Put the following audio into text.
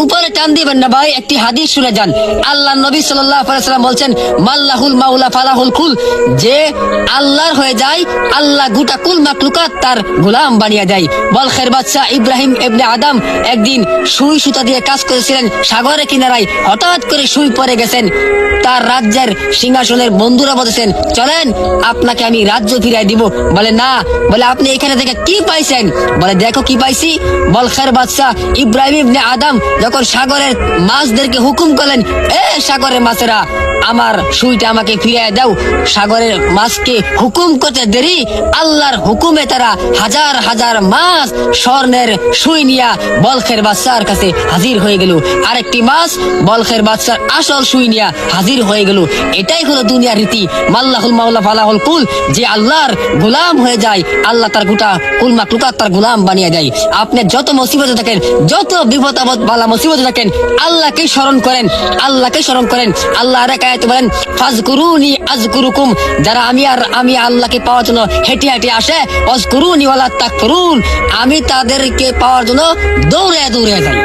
উপরে টান দিবেন না ভাই, একটি হাদিস শুনে যান। আল্লাহ নবী সাল্লাল্লাহু আলাইহি ওয়াসাল্লাম বলছেন, মাল্লাহুল মাওলা ফালাহুল কুল, যে আল্লাহর হয়ে যায়, আল্লাহ গোটা কুল মাখলুকাত তার গোলাম বানিয়ে দেয়। বলখের বাদশা ইব্রাহিম ইবনে আদম একদিন সুই সুতা দিয়ে কাজ করেছিলেন সাগরের কিনারায়। হঠাৎ করে সুই পড়ে গেছেন। তার রাজ্যের সিংহাসনের বন্ধুরা বলেছেন, চলেন আপনাকে আমি রাজ্য ফিরাই দিব। বলে না। বলে আপনি এখানে থেকে কি পাইছেন? বলে দেখো কি পাইছি। বলখের বাদশা ইব্রাহিম ইবনে আদম যখন সাগরের মাছদেরকে হুকুম করলেন, এ সাগরের মাছেরা, আমার সুইটা আমাকে ফিরিয়ে দাও। সাগরের মাছকে হুকুম করতে দেরি, আল্লাহর হুকুমে তারা হাজার হাজার মাছ স্বর্ণের সুই নিয়া বলখের বাদশার কাছে হাজির হয়ে গেল। আরেকটি মাছ বলখের বাদশার আসল সুই নিয়া হাজির হয়ে গেল। এটাই হলো দুনিয়ার রীতি। মাল্লাহুল মাওলা ফালাহুল কুল, যে আল্লাহর গোলাম হয়ে যায়, আল্লাহ তার গোটা কুল মাখলুকাত তার গোলাম বানিয়ে দেয়। আপনি যত মুসিবতে থাকেন, যত বিপদ আপদ বালা মুসিবতে থাকেন, আল্লাহকে স্মরণ করেন, আল্লাহকে স্মরণ করেন। আল্লাহ আর এক আয়াতে বলেন, ফাজকুরুনি আযকুরুকুম, যারা আমি আল্লাহকে পাওয়ার জন্য হেঁটে হেঁটে আসে, ওয়াজকুরুনি ওয়ালা তাকফুরুন, আমি তাদেরকে পাওয়ার জন্য দৌড়ে দৌড়ে যাই।